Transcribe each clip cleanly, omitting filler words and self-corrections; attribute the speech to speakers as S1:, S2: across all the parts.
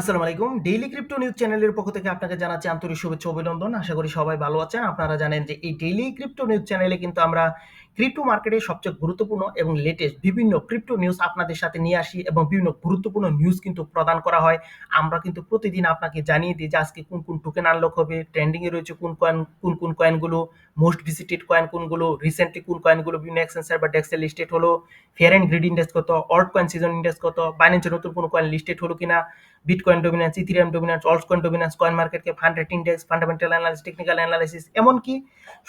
S1: আসসালামু আলাইকুম। Daily crypto news চ্যানেলের পক্ষ থেকে আপনাকে জানাচ্ছি আন্তরিক শুভেচ্ছা ও অভিনন্দন। আশা করি সবাই ভালো আছেন। আপনারা জানেন যে এই ডেইলি ক্রিপ্টো নিউজ চ্যানেলে কিন্তু আমরা ক্রিপ্টো মার্কেটের সবচেয়ে গুরুত্বপূর্ণ এবং লেটেস্ট বিভিন্ন ক্রিপ্টো নিউজ আপনাদের সাথে নিয়ে আসি এবং বিভিন্ন গুরুত্বপূর্ণ নিউজ কিন্তু প্রদান করা হয়। আমরা কিন্তু প্রতিদিন আপনাকে জানিয়ে দিই যে আজকে কোন টোকেন আনলক হবে, ট্রেন্ডিং এ রয়েছে কোন কয়েনগুলো, মোস্ট ভিজিটেড কয়েন কোনগুলো, রিসেন্টলি কোন কয়েনগুলো বিভিন্ন এক্সচেঞ্জ বা ডেক্সে লিস্টেড হলো, ফেয়ার এন্ড গ্রিড ইন্ডেক্স কত, অল্ট কয়েন সিজন ইন্ডেক্স কত, বাইন্যান্সের নতুন কোনো কয়েন লিস্টেড হলো কিনা, bitcoin dominance, Ethereum dominance, altcoin dominance, coin market cap, 100 index, fundamental analysis, technical analysis, এমনকি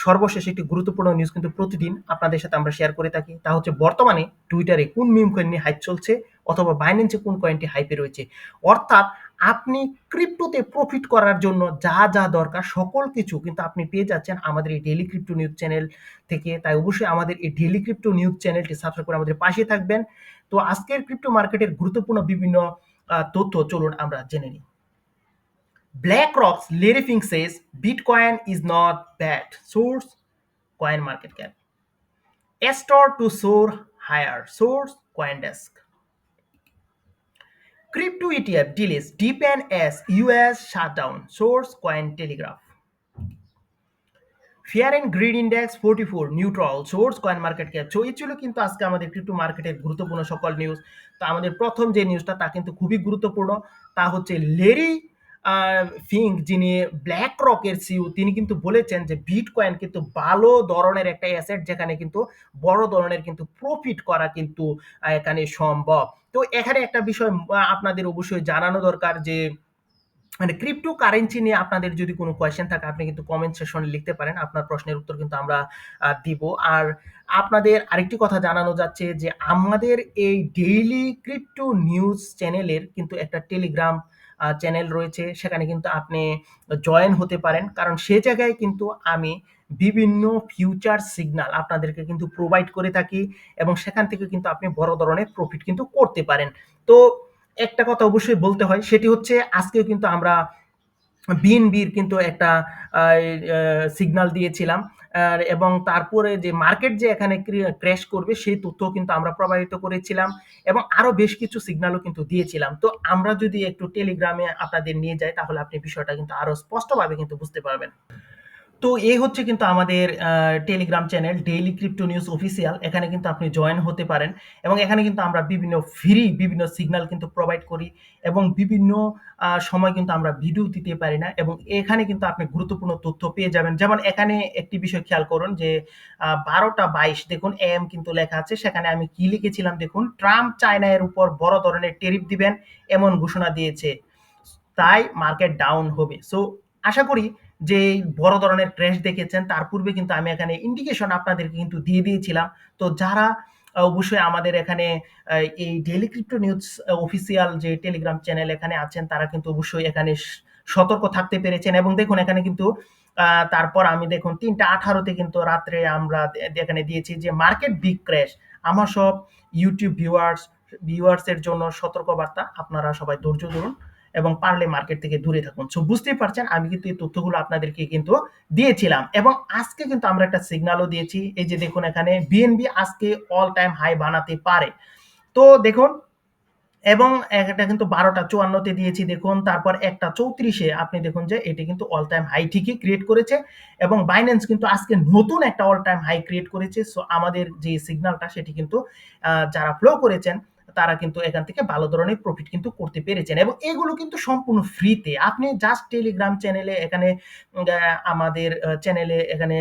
S1: সর্বশেষ একটি গুরুত্বপূর্ণ নিউজ কিন্তু প্রতিদিন আপনাদের সাথে আমরা শেয়ার করে থাকি। তা হচ্ছে বর্তমানে টুইটারে কোন মিম কয়েন নিয়ে হাইপ চলছে অথবা বাইন্যান্সে কোন কয়েনটি হাইপে রয়েছে। অর্থাৎ আপনি ক্রিপ্টোতে প্রফিট করার জন্য যা দরকার সকল কিছু কিন্তু আপনি পেয়ে যাচ্ছেন আমাদের এই ডেইলি ক্রিপ্টো নিউজ চ্যানেল থেকে। তাই অবশ্যই আমাদের এই ডেইলি ক্রিপ্টো নিউজ চ্যানেলটি সাবস্ক্রাইব করে আমাদের পাশে থাকবেন। তো আজকের ক্রিপ্টো মার্কেটের গুরুত্বপূর্ণ বিভিন্ন তথ্য চলুন আমরা জেনে নিই। BlackRock's Larry Fink says Bitcoin is not bad. Source CoinMarketCap. Astor to soar higher. Source CoinDesk. Crypto ETF delays deepen as US shutdown. Source Cointelegraph. Fair and greed index 44 neutral. Source coin market cap. So এই ছিল কিন্তু আজকে আমাদের crypto মার্কেটের গুরুত্বপূর্ণ সকল news. তো আমাদের প্রথম যে নিউজটা তা কিন্তু খুবই গুরুত্বপূর্ণ। তা হচ্ছে লেরি ফিঙ্ক, যিনি ব্ল্যাক রকের সিইও, তিনি কিন্তু বলেছেন যে বিটকয়েন কিন্তু ভালো ধরনের একটা অ্যাসেট, যেখানে কিন্তু বড় ধরনের কিন্তু প্রফিট করা কিন্তু এখানে সম্ভব। তো এখানে একটা বিষয় আপনাদের অবশ্যই জানানো দরকার যে মানে ক্রিপ্টো কারেন্সি নিয়ে আপনাদের যদি কোনো কোয়েশ্চেন থাকে আপনি কিন্তু কমেন্ট সেকশনে লিখতে পারেন। আপনার প্রশ্নের উত্তর কিন্তু আমরা দিব। আর আপনাদের আরেকটি কথা জানানো যাচ্ছে যে আমাদের এই ডেইলি ক্রিপ্টো নিউজ চ্যানেলের কিন্তু একটা টেলিগ্রাম চ্যানেল রয়েছে। সেখানে কিন্তু আপনি জয়েন হতে পারেন। কারণ সে জায়গায় কিন্তু আমি বিভিন্ন ফিউচার সিগনাল আপনাদেরকে কিন্তু প্রোভাইড করে থাকি এবং সেখান থেকে কিন্তু আপনি বড় ধরনের প্রফিট কিন্তু করতে পারেন। তো একটা কথা অবশ্যই বলতে হয়, সেটি হচ্ছে আজকেও কিন্তু আমরা বিএনবির কিন্তু একটা সিগনাল দিয়েছিলাম। এবং তারপরে যে মার্কেট যে এখানে ক্র্যাশ করবে সেই তথ্য কিন্তু আমরা প্রবাহিত করেছিলাম এবং আরো বেশ কিছু সিগনালও কিন্তু দিয়েছিলাম। তো আমরা যদি একটু টেলিগ্রামে আপনাদের নিয়ে যাই তাহলে আপনি বিষয়টা কিন্তু আরো স্পষ্টভাবে কিন্তু বুঝতে পারবেন। তো এই হচ্ছে কিন্তু আমাদের Telegram channel daily crypto news official. এখানে কিন্তু আপনি জয়েন হতে পারেন এবং এখানে কিন্তু আমরা বিভিন্ন সিগনাল কিন্তু প্রোভাইড করি এবং বিভিন্ন সময় কিন্তু আমরা ভিডিও দিতে পারি না এবং এখানে কিন্তু আপনি গুরুত্বপূর্ণ তথ্য পেয়ে যাবেন। যেমন এখানে একটি বিষয় খেয়াল করুন যে 12টা 22 দেখুন এম কিন্তু লেখা আছে। সেখানে আমি কি লিখেছিলাম দেখুন, ট্রাম্প চায়না এর উপর বড় ধরনের ট্যারিফ দিবেন এমন ঘোষণা দিয়েছে, তাই মার্কেট ডাউন হবে। সো আশা করি যে বড় ধরনের ক্র্যাশ দেখেছেন। তার পূর্বে কিন্তু আমি এখানে ইন্ডিকেশন আপনাদেরকে কিন্তু দিয়ে দিয়েছিলাম। তো যারা অবশ্যই আমাদের এখানে এই ডেইলি ক্রিপ্টো নিউজ অফিসিয়াল যে টেলিগ্রাম চ্যানেল এখানে আছেন, তারা কিন্তু অবশ্যই এখানে সতর্ক থাকতে পেরেছেন এবং দেখুন এখানে কিন্তু তারপর আমি দেখুন 3টা 18-তে কিন্তু রাত্রে আমরা এখানে দিয়েছি যে মার্কেট বিগ ক্র্যাশ। আমার সব ইউটিউব ভিউয়ার্স এর জন্য সতর্কবার্তা, আপনারা সবাই ধৈর্য ধরুন এবং পারলে মার্কেট থেকে দূরে থাকুন। সো বুঝতেই পারছেন আমি কিন্তু এই তথ্যগুলো আপনাদেরকে কিন্তু দিয়েছিলাম এবং আজকে কিন্তু আমরা একটা সিগন্যালও দিয়েছি। এই যে দেখুন এখানে বিএনবি আজকে অল টাইম হাই বানাতে পারে। তো দেখুন এবং এটা কিন্তু 12টা 54-তে দিয়েছি দেখুন, তারপর 1টা 34-এ আপনি দেখুন যে এটি কিন্তু অল টাইম হাই ঠিকই ক্রিয়েট করেছে এবং বাইন্যান্স কিন্তু আজকে নতুন একটা অল টাইম হাই ক্রিয়েট করেছে। সো আমাদের যে সিগন্যালটা সেটি কিন্তু যারা ফ্লো করেছেন তারা কিন্তু এখান থেকে ভালো ধরনের প্রফিট কিন্তু করতে পেরেছেন এবং এগুলো কিন্তু সম্পূর্ণ ফ্রিতে। আপনি জাস্ট টেলিগ্রাম চ্যানেলে এখানে আমাদের চ্যানেলে এখানে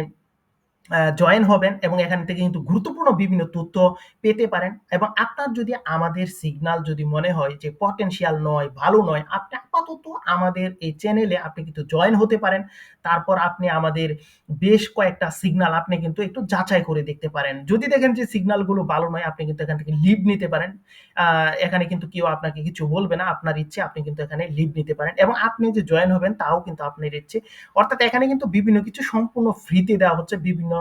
S1: জয়েন হবেন এবং এখান থেকে কিন্তু গুরুত্বপূর্ণ বিভিন্ন তথ্য পেতে পারেন এবং আপনার যদি আমাদের সিগনাল যদি মনে হয় যে পটেনশিয়াল নয়, ভালো নয়, আপনি আপাতত আমাদের এই চ্যানেলে আপনি কিন্তু জয়েন হতে পারেন। তারপর আপনি আমাদের বেশ কয়েকটা সিগনাল আপনি কিন্তু একটু যাচাই করে দেখতে পারেন। যদি দেখেন যে সিগনালগুলো ভালো নয় আপনি কিন্তু এখান থেকে লিভ নিতে পারেন। এখানে কিন্তু কেউ আপনাকে কিছু বলবে না। আপনার ইচ্ছে আপনি কিন্তু এখানে লিভ নিতে পারেন এবং আপনি যে জয়েন হবেন তাও কিন্তু আপনার ইচ্ছে। অর্থাৎ এখানে কিন্তু বিভিন্ন কিছু সম্পূর্ণ ফ্রিতে দেওয়া হচ্ছে, বিভিন্ন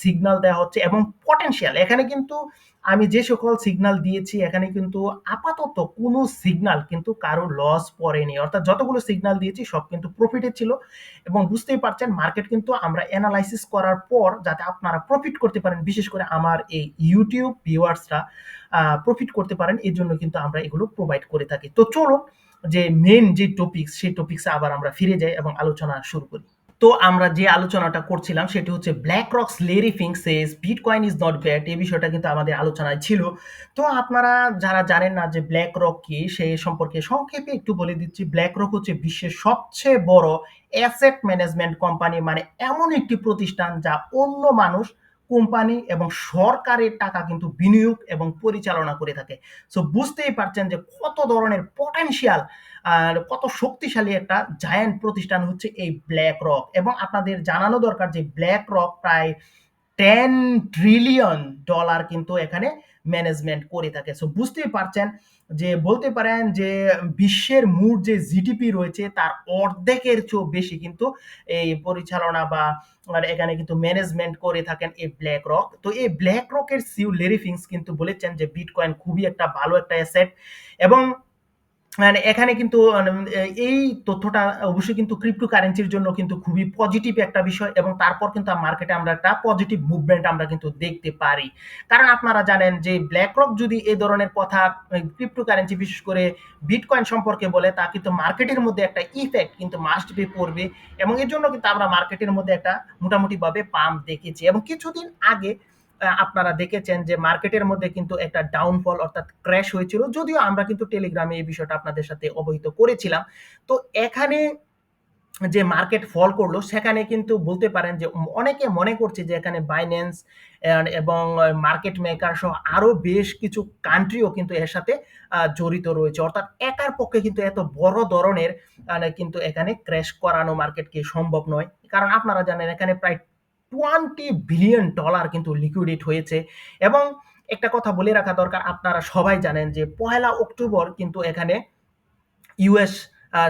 S1: সিগনাল দেওয়া হচ্ছে এবং পটেনশিয়াল এখানে কিন্তু আমি যে সকল সিগনাল দিয়েছি এখানে কিন্তু আপাতত কোনো সিগনাল কিন্তু কারো লস পড়েনি। অর্থাৎ যতগুলো সিগনাল দিয়েছি সব কিন্তু প্রফিটে ছিল এবং বুঝতেই পারছেন মার্কেট কিন্তু আমরা এনালাইসিস করার পর যাতে আপনারা প্রফিট করতে পারেন, বিশেষ করে আমার এই ইউটিউব ভিউয়ার্সরা প্রফিট করতে পারেন, এর জন্য কিন্তু আমরা এগুলো প্রোভাইড করে থাকি। তো চলুন যে মেইন যে টপিকস সেই টপিকসে আবার আমরা ফিরে যাই এবং আলোচনা শুরু করি। তো আমরা যে আলোচনাটা করছিলাম সেটি হচ্ছে BlackRock's Larry Fink says Bitcoin is not bad, এই বিষয়টা কিন্তু আমাদের আলোচনায় ছিল। তো আপনারা যারা জানেন না যে BlackRock কি সে সম্পর্কে সংক্ষেপে একটু বলে দিচ্ছি। BlackRock হচ্ছে বিশ্বের সবচেয়ে বড় অ্যাসেট ম্যানেজমেন্ট কোম্পানি, মানে এমন একটি প্রতিষ্ঠান যা অন্য মানুষ, কোম্পানি এবং সরকারের টাকা কিন্তু বিনিয়োগ এবং পরিচালনা করে থাকে। সো বুঝতেই পারছেন যে কত ধরনের পটেনশিয়াল আর কত শক্তিশালী একটা জায়ান্ট প্রতিষ্ঠান হচ্ছে এই BlackRock। এবং আপনাদের জানানো দরকার যে BlackRock প্রায় 10 ট্রিলিয়ন ডলার কিন্তু এখানে ম্যানেজমেন্ট করে থাকে। সো বুঝতেই পারছেন যে বলতে পারেন যে বিশ্বের মোট যে জিডিপি রয়েছে তার অর্ধেকের চেয়েও বেশি কিন্তু এই পরিচালনা বা এখানে কিন্তু ম্যানেজমেন্ট করে থাকেন এই BlackRock। তো এই BlackRock এর সিইও লেরি ফিঙ্কস কিন্তু বলেছেন যে বিটকয়েন খুবই একটা ভালো একটা অ্যাসেট। এবং মানে এখানে কিন্তু এই তথ্যটা অবশ্যই কিন্তু ক্রিপ্টোকারেন্সির জন্য কিন্তু খুবই পজিটিভ একটা বিষয়, এবং তারপর কিন্তু মার্কেটে আমরা একটা পজিটিভ মুভমেন্ট আমরা কিন্তু দেখতে পারি। কারণ আপনারা জানেন যে BlackRock যদি এই ধরনের কথা ক্রিপ্টোকারেন্সি বিশেষ করে বিটকয়েন সম্পর্কে বলে, তা কিন্তু মার্কেটের মধ্যে একটা ইফেক্ট কিন্তু মাস্ট বি পড়বে, এবং এর জন্য কিন্তু আমরা মার্কেটের মধ্যে একটা মোটামুটিভাবে পাম্প দেখেছি। এবং কিছুদিন আগে আপনারা দেখেছেন যে মার্কেটের মধ্যে কিন্তু একটা ডাউনফল অর্থাৎ ক্র্যাশ হয়েছিল, যদিও আমরা কিন্তু টেলিগ্রামে এই বিষয়টা আপনাদের সাথে অবহিত করেছিলাম। তো এখানে যে মার্কেট ফল করলো সেখানে কিন্তু বলতে পারেন যে অনেকে মনে করছে যে এখানে বাইন্যান্স এবং মার্কেট মেকার সহ আরো বেশ কিছু কান্ট্রিও কিন্তু এর সাথে জড়িত রয়েছে, অর্থাৎ একার পক্ষে কিন্তু এত বড় ধরনের কিন্তু এখানে ক্র্যাশ করানো মার্কেটকে সম্ভব নয়। কারণ আপনারা জানেন এখানে প্রায় $20 বিলিয়ন কিন্তু লিকুইডেট হয়েছে। এবং একটা কথা বলে রাখা দরকার, আপনারা সবাই জানেন যে 1 অক্টোবর কিন্তু এখানে ইউএস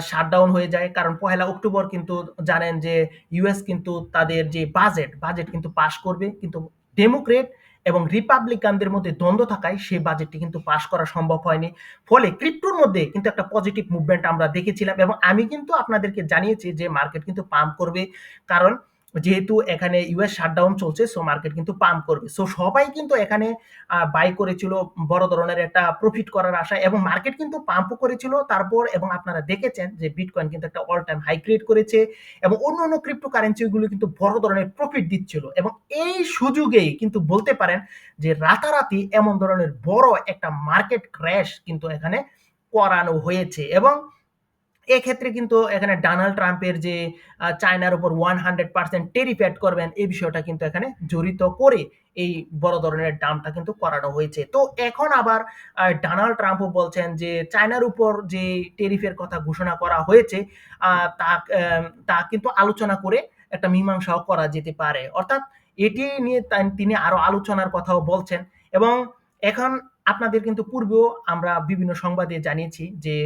S1: শাটডাউন হয়ে যায়। কারণ 1 অক্টোবর কিন্তু জানেন যে ইউএস কিন্তু তাদের যে বাজেট কিন্তু পাস করবে, কিন্তু ডেমোক্রেট এবং রিপাবলিকানদের মধ্যে দ্বন্দ্ব থাকায় সেই বাজেটটি কিন্তু পাস করা সম্ভব হয়নি। ফলে ক্রিপ্টোর মধ্যে কিন্তু একটা পজিটিভ মুভমেন্ট আমরা দেখেছিলাম, এবং আমি কিন্তু আপনাদেরকে জানিয়েছি যে মার্কেট কিন্তু পাম্প করবে। কারণ যেহেতু এখানে ইউএস শাটডাউন চলছে, সো মার্কেট কিন্তু পাম্প করবে। সো সবাই কিন্তু এখানে বাই করেছিল বড় ধরনের একটা প্রফিট করার আশা, এবং মার্কেট কিন্তু পাম্পও করেছিল তারপর। এবং আপনারা দেখেছেন যে বিটকয়েন কিন্তু একটা অল টাইম হাই ক্রিয়েট করেছে, এবং অন্য ক্রিপ্টোকারেন্সিগুলো কিন্তু বড় ধরনের প্রফিট দিচ্ছিল। এবং এই সুযোগেই কিন্তু বলতে পারেন যে রাতারাতি এমন ধরনের বড় একটা মার্কেট ক্র্যাশ কিন্তু এখানে করানো হয়েছে। এবং এক্ষেত্রে কিন্তু এখানে ডোনাল্ড ট্রাম্পের যে চায়নার উপর 100% টেরিফ অ্যাড করবেন এই বিষয়টা কিন্তু এখানে জড়িত করে এই বড় ধরনের দামটা কিন্তু করানো হয়েছে। তো এখন আবার ডোনাল্ড ট্রাম্পও বলছেন যে চায়নার উপর যে টেরিফের কথা ঘোষণা করা হয়েছে তা কিন্তু আলোচনা করে একটা মীমাংসাও করা যেতে পারে। অর্থাৎ এটি নিয়ে তিনি আরো আলোচনার কথাও বলছেন। এবং এখন আপনাদের কিন্তু পূর্বেও আমরা বিভিন্ন সংবাদে জানিয়েছি যে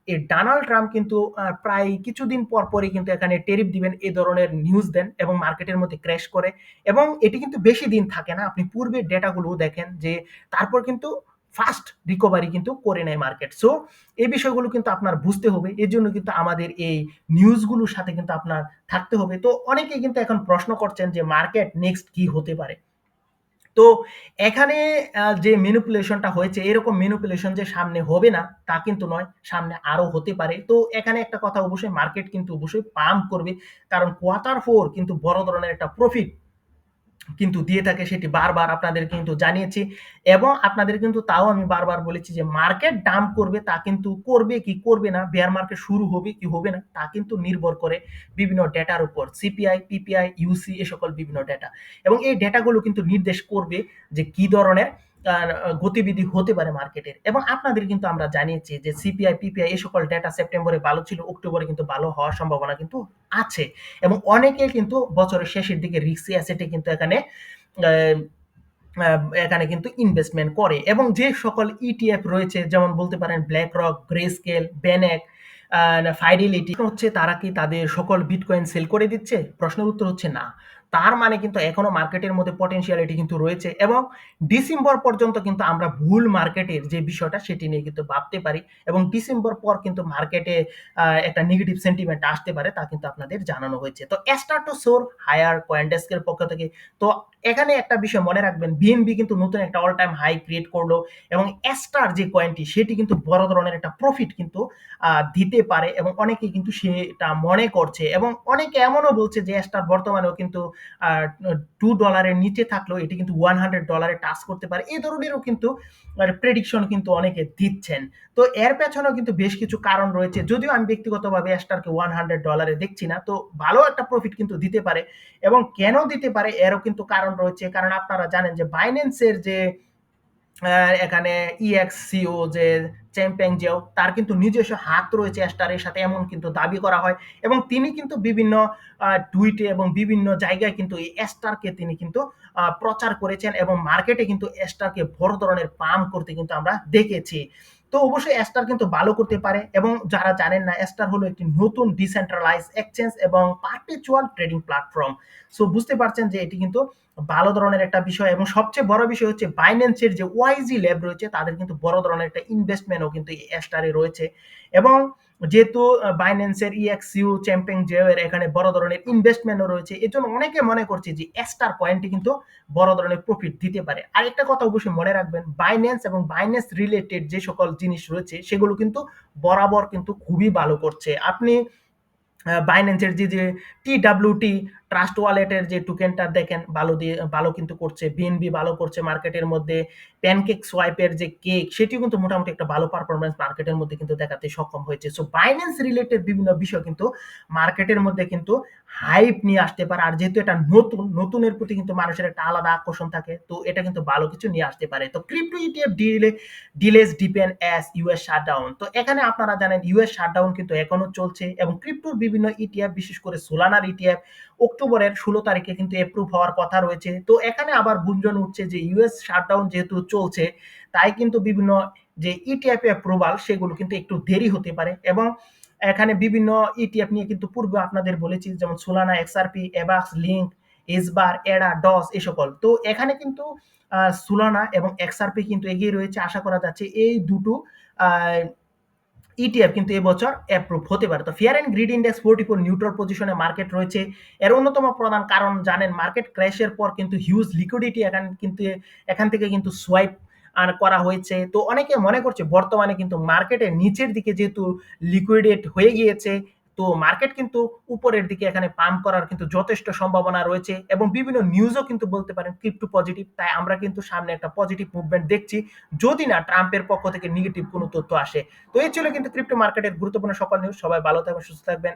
S1: এই ডোনাল্ড ট্রাম্প কিন্তু প্রায় কিছুদিন পরই কিন্তু এখানে টেরিফ দিবেন এই ধরনের নিউজ দেন, এবং মার্কেটের মধ্যে ক্র্যাশ করে। এবং এটি কিন্তু বেশি দিন থাকে না, আপনি পূর্বের ডেটাগুলো দেখেন যে তারপর কিন্তু ফাস্ট রিকভারি কিন্তু করে নেয় মার্কেট। সো এই বিষয়গুলো কিন্তু আপনার বুঝতে হবে, এর জন্য কিন্তু আমাদের এই নিউজগুলোর সাথে কিন্তু আপনার থাকতে হবে। তো অনেকেই কিন্তু এখন প্রশ্ন করছেন যে মার্কেট নেক্সট কি হতে পারে। তো এখানে যে ম্যানিপুলেশনটা হয়েছে, এরকম ম্যানিপুলেশন যে সামনে হবে না তা কিন্তু নয়, সামনে আরো হতে পারে। তো এখানে একটা কথা অবশ্যই মার্কেট কিন্তু অবশ্যই পাম্প করবে, কারণ Q4 কিন্তু বড় ধরনের একটা প্রফিট কিন্তু দিয়ে থাকে, সেটি বারবার আপনাদের কিন্তু জানিয়েছি। এবং আপনাদের কিন্তু তাও আমি বারবার বলেছি যে মার্কেট ডাম্প করবে, তা কিন্তু করবে কি করবে না, বেয়ার মার্কেট শুরু হবে কি হবে না, তা কিন্তু নির্ভর করে বিভিন্ন ডেটার উপর, সিপিআই, পিপিআই, ইউসি এ সকল বিভিন্ন ডেটা। এবং এই ডেটাগুলো কিন্তু নির্দেশ করবে যে কি ধরনের গতিবিধি হতে পারে মার্কেটের। এবং আপনাদের কিন্তু আমরা জানিয়েছি যে সিপিআই, পিপিআই এই সকল ডেটা সেপ্টেম্বরে ভালো ছিল, অক্টোবরে কিন্তু ভালো হওয়ার সম্ভাবনা কিন্তু আছে। এবং অনেকে কিন্তু বছরের শেষের দিকে রিস্কি অ্যাসেটে কিন্তু এখানে কিন্তু ইনভেস্টমেন্ট করে। এবং যে সকল ইটিএফ রয়েছে যেমন বলতে পারেন BlackRock, Grayscale, Banek, Fidelity, হচ্ছে তারা কি তাদের সকল বিটকয়েন সেল করে দিচ্ছে? প্রশ্নের উত্তর হচ্ছে না। তার মানে কিন্তু এখনো মার্কেটের মধ্যে পটেনশিয়ালিটি কিন্তু রয়েছে এবং ডিসেম্বর পর্যন্ত কিন্তু আমরা বুল মার্কেটের যে বিষয়টা সেটি নিয়ে কিন্তু ভাবতে পারি এবং ডিসেম্বর পর কিন্তু মার্কেটে একটা নেগেটিভ সেন্টিমেন্ট আসতে পারে তা কিন্তু আপনাদের জানানো হয়েছে। তো স্টার টু সোর হায়ার কয়েনডেস্কের পক্ষ থেকে। তো এখানে একটা বিষয় মনে রাখবেন, বিএনবি কিন্তু নতুন একটা অল টাইম হাই ক্রিয়েট করলো এবং স্টার যে কয়েনটি সেটি কিন্তু বড় ধরনের একটা প্রফিট কিন্তু দিতে পারে এবং অনেকেই কিন্তু সেটা মনে করছে এবং অনেকে এমনও বলছে যে স্টার বর্তমানেও কিন্তু $2 নিচে থাকলেও এটি কিন্তু $100 টাচ করতে পারে। এই ধরনেরও কিন্তু প্রেডিকশন কিন্তু অনেকে দিচ্ছেন। তো এর পেছনেও কিন্তু বেশ কিছু কারণ রয়েছে। যদিও আমি ব্যক্তিগতভাবে স্টারকে $100 দেখছি না। তো ভালো একটা প্রফিট কিন্তু দিতে পারে এবং কেন দিতে পারে এরও কিন্তু কারণ রয়েছে। কারণ আপনারা জানেন যে বাইন্যান্সের যে এখানে ইএক্সসিও যে চ্যাম্পিয়ন জিও তার কিন্তু নিজস্ব হাত রয়েছে স্টারের সাথে এমন কিন্তু দাবি করা হয় এবং তিনি কিন্তু বিভিন্ন টুইটে এবং বিভিন্ন জায়গায় কিন্তু এই স্টারকে তিনি কিন্তু প্রচার করেছেন এবং মার্কেটে কিন্তু স্টারকে বড় ধরনের পাম্প করতে কিন্তু আমরা দেখেছি। তো অবশ্যই স্টার কিন্তু ভালো করতে পারে এবং যারা জানেন না স্টার হলো একটি নতুন ডিসেন্ট্রালাইজ এক্সচেঞ্জ এবং পারপেচুয়াল ট্রেডিং প্ল্যাটফর্ম। সো বুঝতে পারছেন যে এটি কিন্তু ভালো ধরনের একটা বিষয় এবং সবচেয়ে বড় বিষয় হচ্ছে বাইন্যান্সের যে ওয়াইজি ল্যাব রয়েছে তাদের কিন্তু বড় ধরনের একটা ইনভেস্টমেন্টও কিন্তু এই স্টারে রয়েছে এবং যেহেতু বাইন্যান্সের ইএক্সইউ চ্যাম্পিয়ন জিও এর এখানে বড় ধরনের ইনভেস্টমেন্টও রয়েছে এজন্য অনেকে মনে করছে যে স্টার কয়েনটি কিন্তু বড় ধরনের প্রফিট দিতে পারে। আরেকটা কথা অবশ্যই মনে রাখবেন, বাইন্যান্স এবং বাইন্যান্স রিলেটেড যে সকল জিনিস রয়েছে সেগুলো কিন্তু বরাবর কিন্তু খুবই ভালো করছে। আপনি বাইন্যান্সের যে টিডাব্লিউটি ট্রাস্ট ওয়ালেটের যে টোকেনটা দেখেন ভালো কিন্তু করছে, বিএনবি ভালো করছে মার্কেটের মধ্যে, প্যানকেক সোয়াইপের যে কেক সেটিও কিন্তু মোটামুটি একটা ভালো পারফরমেন্স মার্কেটের মধ্যে কিন্তু দেখাতে সক্ষম হয়েছে। সো বাইন্যান্স রিলেটেড বিভিন্ন বিষয় কিন্তু মার্কেটের মধ্যে কিন্তু হাইপ নিয়ে আসতে পারে আর যেহেতু এটা নতুনের প্রতি কিন্তু মানুষের একটা আলাদা আকর্ষণ থাকে তো এটা কিন্তু ভালো কিছু নিয়ে আসতে পারে। তো crypto ETF ডিলেস depend as US shutdown. তো এখানে আপনারা জানেন ইউএস শাটডাউন কিন্তু এখনো চলছে এবং ক্রিপ্টোর বিভিন্ন ইটিএফ বিশেষ করে সোলানার ইটিএফ অক্টোবরের 16 তারিখে কিন্তু এপ্রুভ হওয়ার কথা রয়েছে। তো এখানে আবার গুঞ্জন উঠছে যে ইউএস শাটডাউন যেহেতু চলছে তাই কিন্তু বিভিন্ন যে ইটিএফ অ্যাপ্রুভাল সেগুলো কিন্তু একটু দেরি হতে পারে এবং এখানে বিভিন্ন ইটিএফ নিয়ে কিন্তু পূর্বে আপনাদের বলেছি যেমন সোলানা, এক্সআরপি, এবাক্স, লিঙ্ক, এসবার, এডা, ডস এই সকল। তো এখানে কিন্তু সোলানা এবং এক্সআরপি কিন্তু এগিয়ে রয়েছে। আশা করা যাচ্ছে এই দুটো আহ, ইটিএফ কিন্তু এবছর অ্যাপ্রুভ হতে পারে। তো fear and greed index 44 neutral পজিশনে মার্কেট রয়েছে। এর অন্যতম প্রধান কারণ জানেন মার্কেট ক্র্যাশের পর কিন্তু হিউজ লিকুইডিটি এখান থেকে কিন্তু সোয়াইপ করা হয়েছে। তো অনেকে মনে করছে বর্তমানে কিন্তু মার্কেটের নিচের দিকে যেহেতু লিকুইডেট হয়ে গিয়েছে তো মার্কেট কিন্তু উপরের দিকে এখানে পাম্প করার কিন্তু যথেষ্ট সম্ভাবনা রয়েছে এবং বিভিন্ন নিউজও কিন্তু বলতে পারেন ক্রিপ্টো পজিটিভ। তাই আমরা কিন্তু সামনে একটা পজিটিভ মুভমেন্ট দেখছি যদি না ট্রাম্পের পক্ষ থেকে নেগেটিভ কোনো তথ্য আসে। তো এই ছিল কিন্তু ক্রিপ্টো মার্কেটের গুরুত্বপূর্ণ সকল নিউজ। সবাই ভালো থাকবেন, সুস্থ থাকবেন।